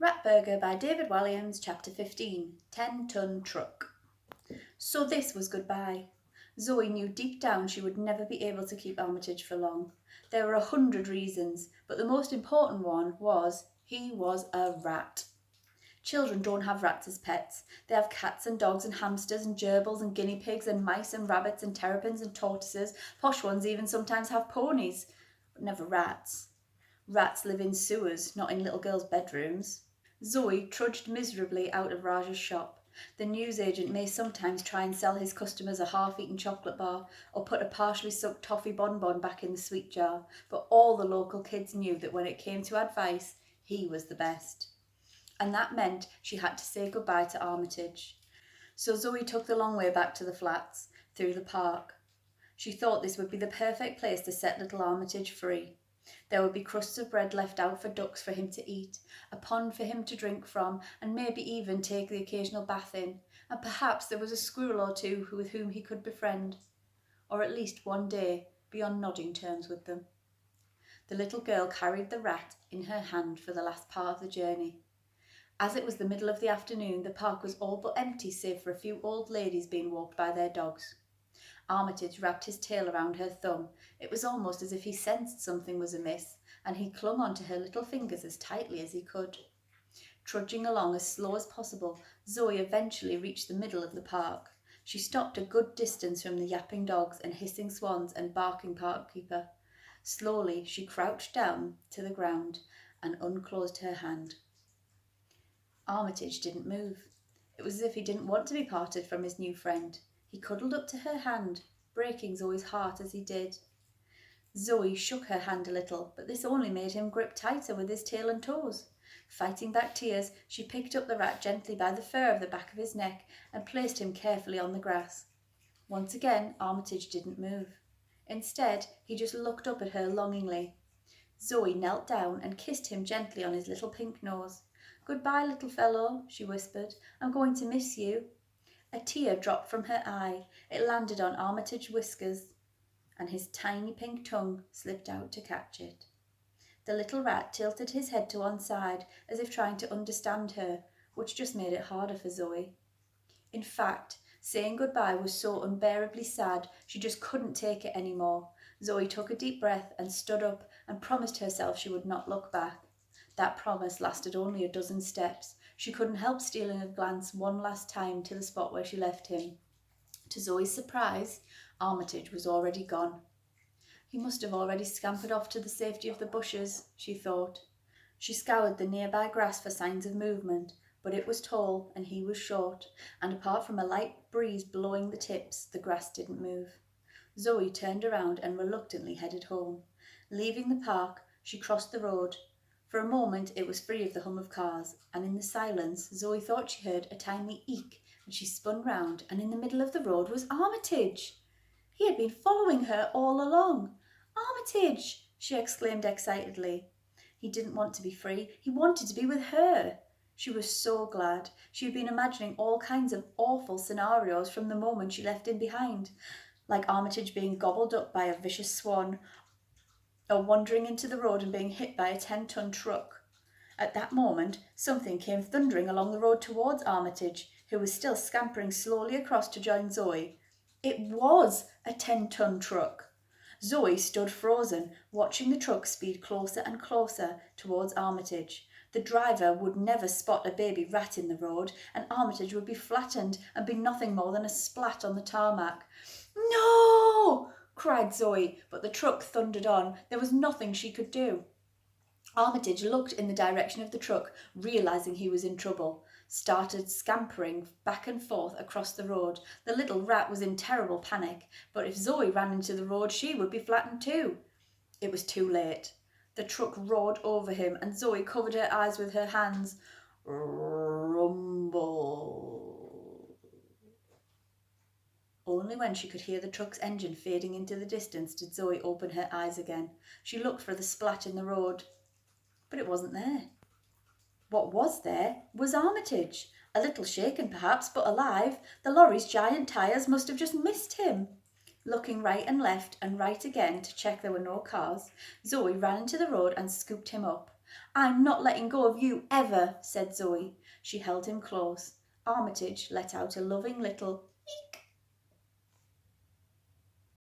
Ratburger by David Walliams, Chapter 15, 10-ton truck. So this was goodbye. Zoe knew deep down she would never be able to keep Armitage for long. There were 100 reasons, but the most important one was he was a rat. Children don't have rats as pets. They have cats and dogs and hamsters and gerbils and guinea pigs and mice and rabbits and terrapins and tortoises. Posh ones even sometimes have ponies, but never rats. Rats live in sewers, not in little girls' bedrooms. Zoe trudged miserably out of Raj's shop. The newsagent may sometimes try and sell his customers a half-eaten chocolate bar or put a partially sucked toffee bonbon back in the sweet jar, but all the local kids knew that when it came to advice, he was the best. And that meant she had to say goodbye to Armitage. So Zoe took the long way back to the flats, through the park. She thought this would be the perfect place to set little Armitage free. There would be crusts of bread left out for ducks for him to eat, a pond for him to drink from, and maybe even take the occasional bath in, and perhaps there was a squirrel or two with whom he could befriend, or at least one day be on nodding terms with them. The little girl carried the rat in her hand for the last part of the journey. As it was the middle of the afternoon, the park was all but empty save for a few old ladies being walked by their dogs. Armitage wrapped his tail around her thumb. It was almost as if he sensed something was amiss, and he clung onto her little fingers as tightly as he could. Trudging along as slow as possible, Zoe eventually reached the middle of the park. She stopped a good distance from the yapping dogs and hissing swans and barking parkkeeper. Slowly she crouched down to the ground and unclosed her hand. Armitage didn't move. It was as if he didn't want to be parted from his new friend. He cuddled up to her hand, breaking Zoe's heart as he did. Zoe shook her hand a little, but this only made him grip tighter with his tail and toes. Fighting back tears, she picked up the rat gently by the fur of the back of his neck and placed him carefully on the grass. Once again, Armitage didn't move. Instead, he just looked up at her longingly. Zoe knelt down and kissed him gently on his little pink nose. "Goodbye, little fellow," she whispered. "I'm going to miss you." A tear dropped from her eye. It landed on Armitage's whiskers, and his tiny pink tongue slipped out to catch it. The little rat tilted his head to one side, as if trying to understand her, which just made it harder for Zoe. In fact, saying goodbye was so unbearably sad, she just couldn't take it anymore. Zoe took a deep breath and stood up and promised herself she would not look back. That promise lasted only a dozen steps. She couldn't help stealing a glance one last time to the spot where she left him. To Zoe's surprise, Armitage was already gone. He must have already scampered off to the safety of the bushes, she thought. She scoured the nearby grass for signs of movement, but it was tall and he was short, and apart from a light breeze blowing the tips, the grass didn't move. Zoe turned around and reluctantly headed home. Leaving the park, she crossed the road. For a moment it was free of the hum of cars, and in the silence Zoe thought she heard a tiny eek, and she spun round, and in the middle of the road was Armitage. He had been following her all along. "Armitage!" she exclaimed excitedly. He didn't want to be free. He wanted to be with her. She was so glad. She had been imagining all kinds of awful scenarios from the moment she left him behind, like Armitage being gobbled up by a vicious swan, or wandering into the road and being hit by a 10-ton truck. At that moment, something came thundering along the road towards Armitage, who was still scampering slowly across to join Zoe. It was a 10-ton truck. Zoe stood frozen, watching the truck speed closer and closer towards Armitage. The driver would never spot a baby rat in the road, and Armitage would be flattened and be nothing more than a splat on the tarmac. "No!" cried Zoe, but the truck thundered on. There was nothing she could do. Armitage looked in the direction of the truck, realising he was in trouble, started scampering back and forth across the road. The little rat was in terrible panic, but if Zoe ran into the road, she would be flattened too. It was too late. The truck roared over him, and Zoe covered her eyes with her hands. Rumble. Only when she could hear the truck's engine fading into the distance did Zoe open her eyes again. She looked for the splat in the road, but it wasn't there. What was there was Armitage, a little shaken perhaps, but alive. The lorry's giant tyres must have just missed him. Looking right and left and right again to check there were no cars, Zoe ran into the road and scooped him up. I'm not letting go of you ever, said Zoe. She held him close. Armitage let out a loving little